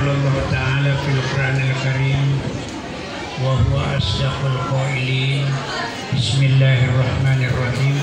Allah Ta'ala fil Qur'anil Karim wa huwa asdaqul qailin. Bismillahirrahmanirrahim.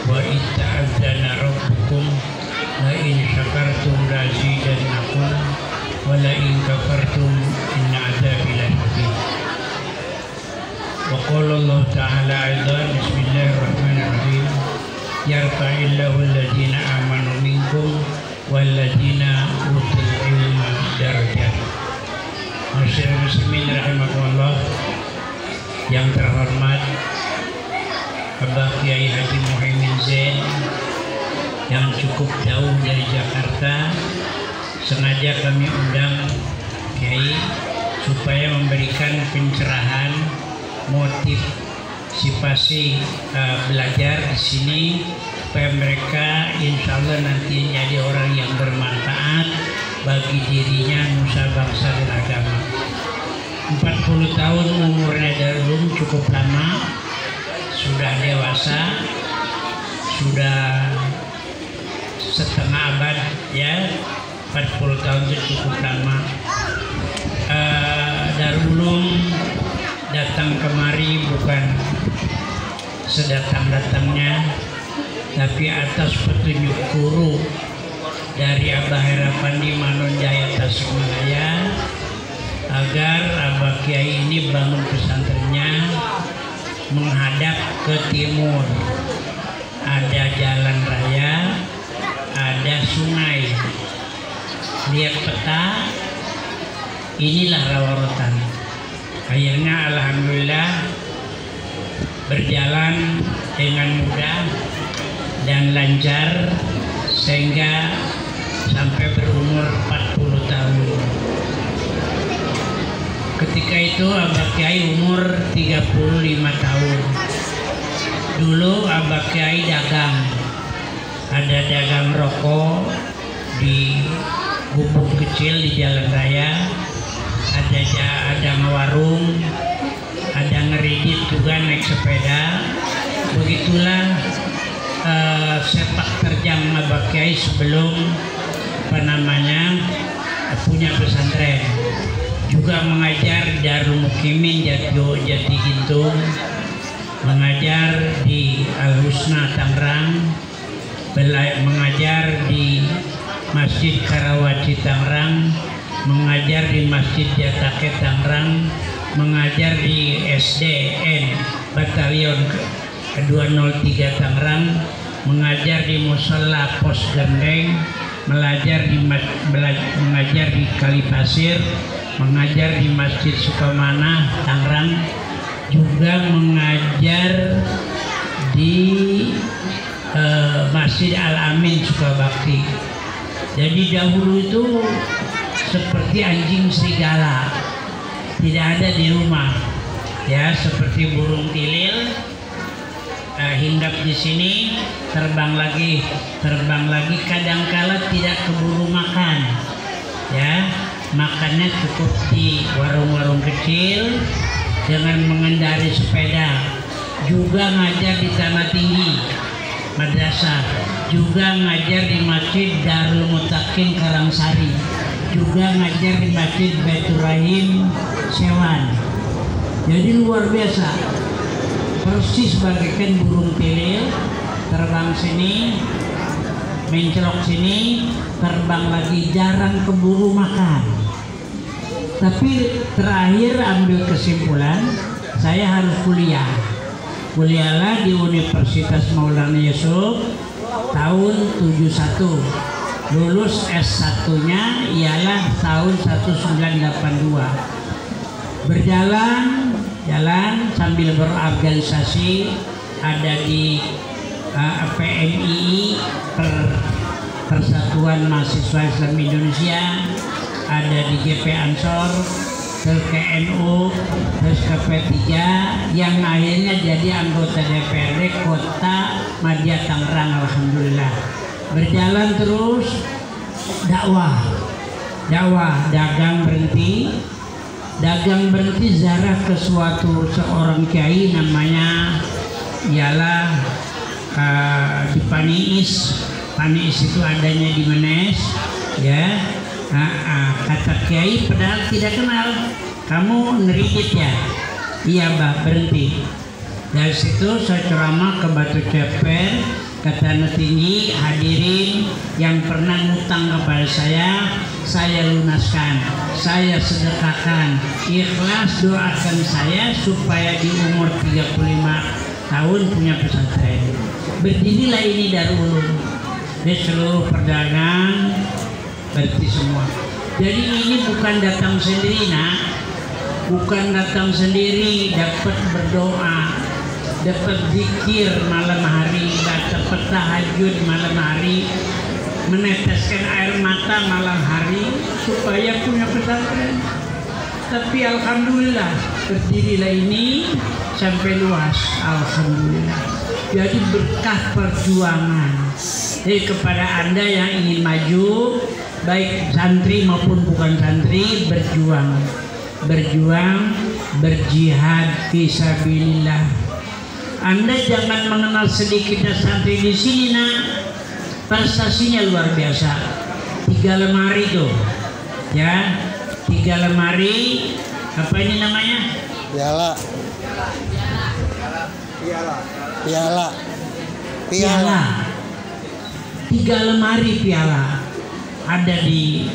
Wa itta'adzana rabbukum la in syakartum la azidannakum wa la in kafartum inna adzabi lasyadid. Wa qala Allah Ta'ala aidan bismillahirrahmanirrahim. Yarfa'illahu alladhina amanu minkum walladzina utul ilma darajat. Masyarakat muslimin rahimakumullah, yang terhormat Abah Kiai Haji Muhaimin Zain yang cukup jauh dari Jakarta, sengaja kami undang Kiai supaya memberikan pencerahan motivasi belajar di sini, supaya mereka insya Allah nanti jadi orang yang bermanfaat bagi dirinya, nusa bangsa dan agama. 40 tahun umurnya Darulum cukup lama, sudah dewasa, sudah setengah abad ya, 40 tahun itu cukup lama. Darulum datang kemari bukan sedatang-datangnya, tapi atas petunjuk guru dari Abah Herapandi Manonjaya Tasikmalaya, agar Abah Kiai ini bangun pesantrennya menghadap ke timur. Ada jalan raya, ada sungai. Lihat peta, inilah Raworotan. Akhirnya alhamdulillah berjalan dengan mudah dan lancar sehingga sampai berumur 40 tahun. Ketika itu Abah Kiai umur 35 tahun. Dulu Abah Kiai dagang. Ada dagang rokok di gubuk kecil di jalan raya. Ada warung, ada ngeridit juga naik sepeda. Begitulah sepak terjang Abah Kiai sebelum punya pesantren. Juga mengajar di Darul Mukimin Jati Gintung, mengajar di Al Husna Tangerang, mengajar di Masjid Karawaci Tangerang, mengajar di Masjid Jatake Tangerang, mengajar di SDN Batalion 203 Tangerang, mengajar di Mushola Pos Gendeng, mengajar di Kalipasir, mengajar di Masjid Sukamana Tangerang, juga mengajar di Masjid Al-Amin Sukabakti. Jadi dahulu itu seperti anjing serigala, tidak ada di rumah, ya, seperti burung tilil, hinggap di sini, terbang lagi, kadangkala tidak keburu makan, ya, makannya cukup di warung-warung kecil dengan mengendari sepeda. Juga ngajar di Tanah Tinggi madrasah, juga ngajar di Masjid Darul Mutakin Karangsari, juga ngajar di Masjid Baitur Rahim Sewan. Jadi luar biasa, persis bagaikan burung tilil, terbang sini, mencelok sini, terbang lagi, jarang keburu makan. Tapi terakhir ambil kesimpulan, saya harus kuliahlah di Universitas Maulana Yusuf tahun 71. Lulus S1-nya ialah tahun 1982. Berjalan sambil berorganisasi, ada di PMII, Persatuan Mahasiswa Islam Indonesia, ada di GP Ansor, terus ke NU, terus ke P3, yang akhirnya jadi anggota DPRD Kota Madya Tangerang. Alhamdulillah. Berjalan terus, dakwah, dagang berhenti, zarah ke seorang kiai, namanya ialah di Paniis itu adanya di Menes, ya. Kata kiai padahal tidak kenal, kamu ngeridit ya? Iya Mbak, berhenti. Dari situ saya ceramah ke Batu Ceper, ke Tanah Tinggi. Hadirin yang pernah ngutang kepada saya lunaskan, saya sedekahkan. Ikhlas doakan saya supaya di umur 35 tahun punya pesantren. Berdirilah ini Darul Ulum di seluruh perdagangan, berarti semua. Jadi ini bukan datang sendiri nak, bukan datang sendiri dapat berdoa, dapat zikir malam hari, dapat tahajud malam hari, meneteskan air mata malam hari supaya punya pesantren. Tapi alhamdulillah berdirilah ini sampai luas, alhamdulillah. Jadi berkah perjuangan. Jadi kepada Anda yang ingin maju, baik santri maupun bukan santri, berjuang, berjihad fisabilillah. Anda jangan mengenal sedikitnya santri di sini nak, prestasinya luar biasa. 3 lemari tuh, ya, 3 lemari. Apa ini namanya? Piala. 3 lemari piala ada di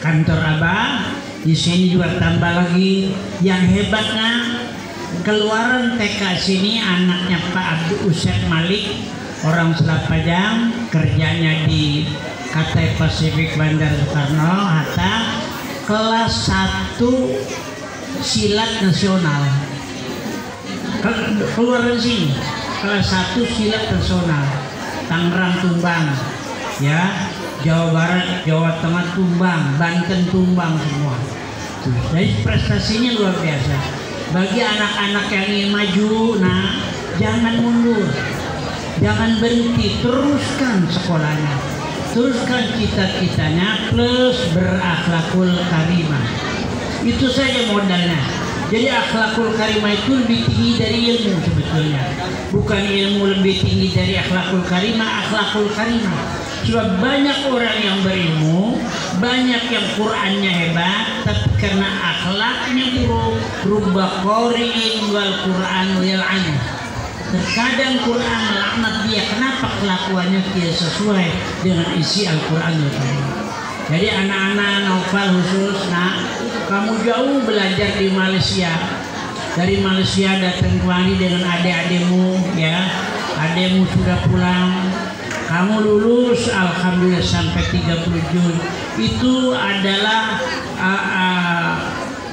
kantor Abah. Di sini juga tambah lagi. Yang hebatnya keluaran TK sini anaknya Pak Abdul Usep Malik, orang Selapajang, kerjanya di Cathay Pacific Bandar Soekarno Hatta, kelas 1 silat nasional. Keluaran sini kelas 1 silat nasional. Tangerang tumbang, ya, Jawa Barat, Jawa Tengah tumbang, Banten tumbang semua. Jadi prestasinya luar biasa. Bagi anak-anak yang ingin maju, nah jangan mundur, jangan berhenti, teruskan sekolahnya, teruskan cita-citanya, plus berakhlakul karimah. Itu saja modalnya. Jadi akhlakul karimah itu lebih tinggi dari ilmu sebetulnya. Bukan ilmu lebih tinggi dari akhlakul karimah, akhlakul karimah. Sebab banyak orang yang berilmu, banyak yang Qur'annya hebat, tapi karena akhlaknya buruk, rubba qari'in wal Qur'an yal'anu. Terkadang Quran melaknat dia, kenapa kelakuannya tidak sesuai dengan isi Al-Qur'anul Karim. Jadi anak-anak Naufal khusus, nah kamu jauh belajar di Malaysia. Dari Malaysia datang kemari dengan adik-adikmu, ya, adikmu sudah pulang. Kamu lulus alhamdulillah sampai 30 Jun. Itu adalah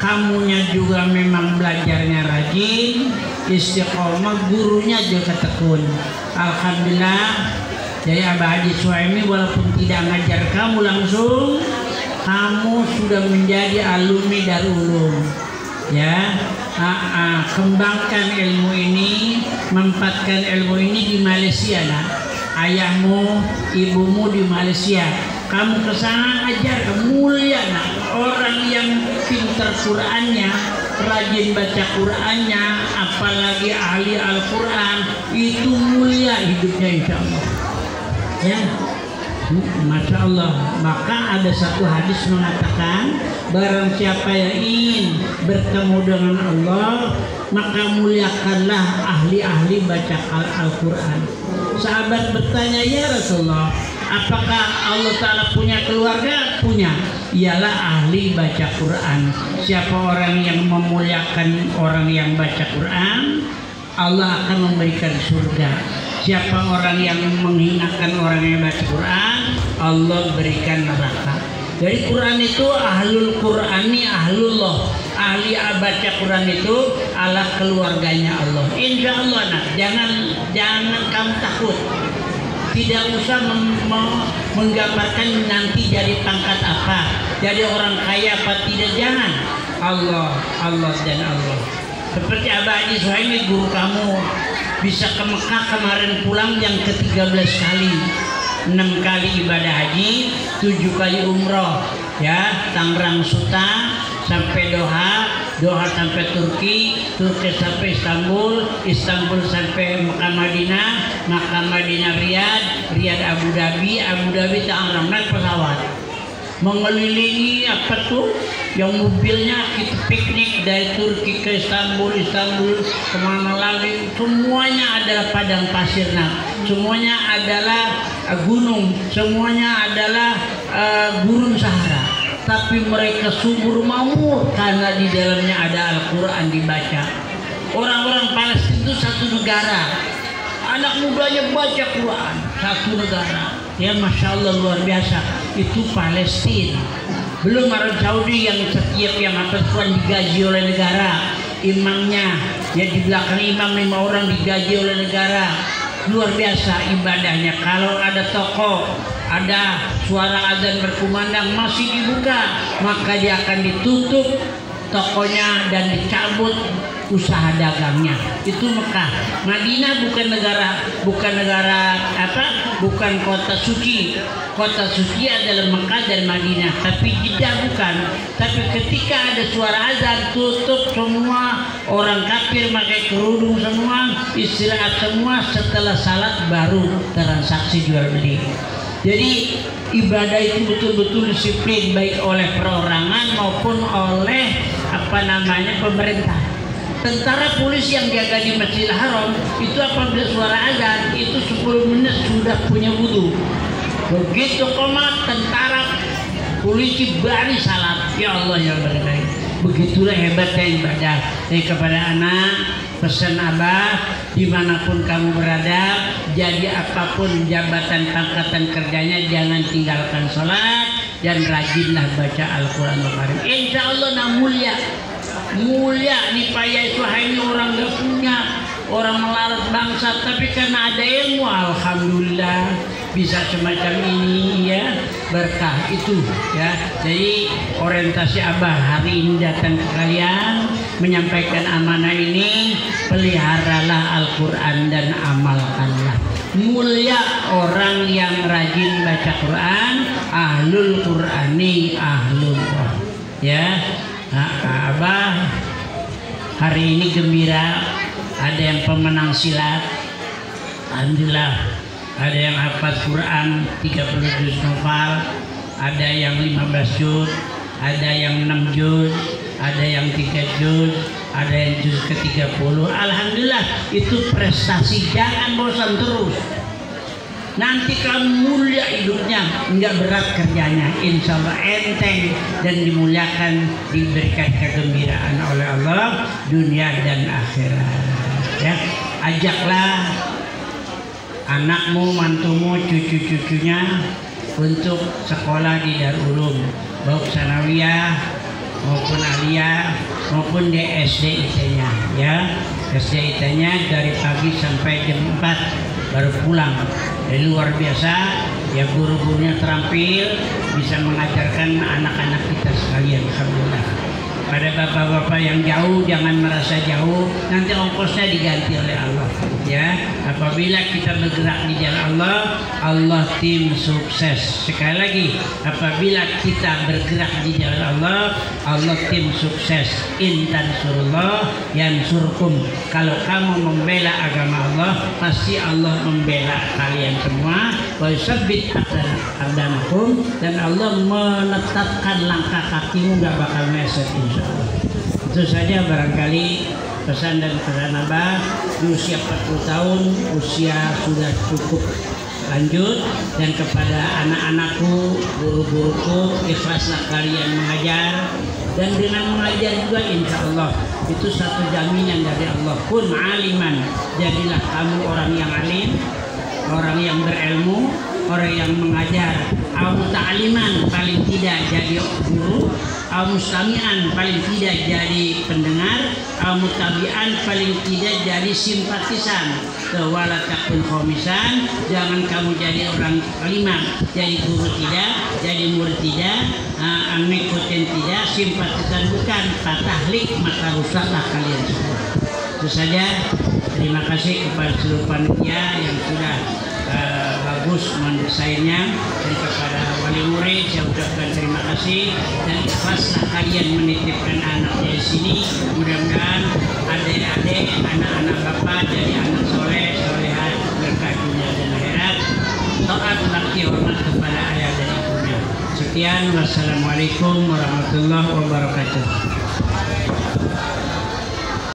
kamunya juga memang belajarnya rajin, istiqomah, gurunya juga tekun. Alhamdulillah. Jadi Abah Haji Suhaimi walaupun tidak ngajar kamu langsung, kamu sudah menjadi alumni Darul Ulum. Ya, kembangkan ilmu ini, mempatkan ilmu ini di Malaysia nak. Ayahmu, ibumu di Malaysia, kamu ke sana ajar, mulia nak. Orang yang pintar Qur'annya, rajin baca Qur'annya, apalagi ahli Al-Quran, itu mulia hidupnya insya Allah. Ya, Masya Allah. Maka ada satu hadis mengatakan, barang siapa yang ingin bertemu dengan Allah, maka muliakanlah ahli-ahli baca Al-Quran. Sahabat bertanya, ya Rasulullah, apakah Allah Ta'ala punya keluarga? Punya. Ialah ahli baca Quran. Siapa orang yang memuliakan orang yang baca Quran, Allah akan memberikan surga. Siapa orang yang menghinakan orang yang baca Quran, Allah berikan neraka. Jadi Quran itu ahlul Qurani ahlullah. Ahli baca Quran itu ala keluarganya Allah. Insya Allah nak, jangan kamu takut. Tidak usah menggambarkan nanti jadi pangkat apa, jadi orang kaya apa tidak, jangan. Allah dan Allah. Seperti Abah Haji Suhaimi guru kamu, bisa ke Mekah kemarin pulang yang ke-13 kali, 6 kali ibadah haji, 7 kali umroh, ya, Tangerang Suta sampai Doha sampai Turki sampai Istanbul sampai Mekah Madinah Riyadh Abu Dhabi Tangerang, naik pesawat. mengelilingi apa tuh yang mobilnya kita piknik dari Turki ke Istanbul kemana lagi, semuanya adalah padang pasir, semuanya adalah gunung, semuanya adalah gurun Sahara, tapi mereka subur makmur karena di dalamnya ada Al-Quran dibaca. Orang-orang Palestina itu satu negara, anak mudanya baca Quran, satu negara. Ya Masya Allah, luar biasa. Itu Palestina. Belum Arab Saudi yang setiap yang hafal Quran digaji oleh negara, imamnya ya di belakang imam 5 orang digaji oleh negara. Luar biasa ibadahnya. Kalau ada toko, ada suara azan berkumandang masih dibuka, maka dia akan ditutup tokonya dan dicabut usaha dagangnya. Itu Mekah. Madinah bukan negara bukan kota suci. Kota suci adalah Mekah dan Madinah, tapi Jeddah bukan. Tapi ketika ada suara azan, tutup semua, orang kafir pakai kerudung semua, istirahat semua, setelah salat baru transaksi jual beli. Jadi ibadah itu betul-betul disiplin, baik oleh perorangan maupun oleh pemerintah. Tentara polisi yang jaga di Masjidil Haram itu apabila suara azan itu 10 menit sudah punya wudu. Begitu komat tentara polisi bari salat. Ya Allah ya berkahi. Begitulah hebatnya ibadah. Jadi kepada anak pesan Abah, dimanapun kamu berada, jadi apapun jabatan pangkatan kerjanya, jangan tinggalkan sholat dan rajinlah baca Al-Quranul Karim. Insya Allah mulia nih payah itu hanya orang gak punya, orang melarat bangsa, tapi karena ada ilmu alhamdulillah bisa semacam ini ya, berkah itu ya. Jadi orientasi Abah hari ini datang ke kalian menyampaikan amanah ini, peliharalah Al-Quran dan amalkanlah. Mulia orang yang rajin baca Quran, ahlul Qurani ahlul Quran ya. Abah hari ini gembira, ada yang pemenang silat, alhamdulillah. Ada yang hafal Quran 30 juz novel, ada yang 15 juz, ada yang 6 juz, ada yang 3 juz, ada yang juz ke-30. Alhamdulillah, itu prestasi. Jangan bosan terus. Nanti kamu mulia hidupnya, enggak berat kerjanya, insya Allah enteng dan dimuliakan, diberikan kegembiraan oleh Allah dunia dan akhirat ya. Ajaklah anakmu, mantumu, cucu-cucunya untuk sekolah di Darul Ulum, baik sanawiyah maupun aliyah maupun di SD-IT-nya ya. SD-IT-nya dari pagi sampai jam 4 baru pulang. Jadi luar biasa ya, guru-gurunya terampil, bisa mengajarkan anak-anak kita sekalian. Alhamdulillah. Pada bapak-bapak yang jauh, jangan merasa jauh, nanti ongkosnya diganti oleh Allah ya. Apabila kita bergerak di jalan Allah, Allah tim sukses. Sekali lagi, apabila kita bergerak di jalan Allah, Allah tim sukses. In tansurullah yansurkum. Kalau kamu membela agama Allah, pasti Allah membela kalian semua. Wa yusabbit aqdamakum, dan Allah menetapkan langkah kakimu, nggak bakal meleset insyaallah. Itu saja barangkali pesan dan pesan Abah. Di usia 40 tahun, usia sudah cukup lanjut, dan kepada anak-anakku, guru-guruku, ikhlaslah kalian mengajar, dan dengan mengajar juga insya Allah itu satu jaminan dari Allah. Kun aliman, jadilah kamu orang yang alim, orang yang berilmu, orang yang mengajar. Ta'aliman, paling tidak jadi guru. Mustami'an, paling tidak jadi pendengar. Mutabi'an, paling tidak jadi simpatisan. Wala takun khomisan, jangan kamu jadi orang kelima, jadi guru tidak, jadi murid tidak, ngikutin tidak, simpatisan bukan, fatahlik, maka rusaklah kalian semua. Itu saja. Terima kasih kepada seluruh panitia yang sudah bagus mendesainnya, dan kepada wali murid saya ucapkan terima kasih, dan ikhlaslah kalian menitipkan anaknya di sini. Mudah-mudahan adik-adik, anak-anak bapak jadi anak soleh, solehat, berkah dunia dan akhirat, taat, bakti, hormat kepada ayah dan ibunya. sekian. Wassalamualaikum warahmatullahi wabarakatuh.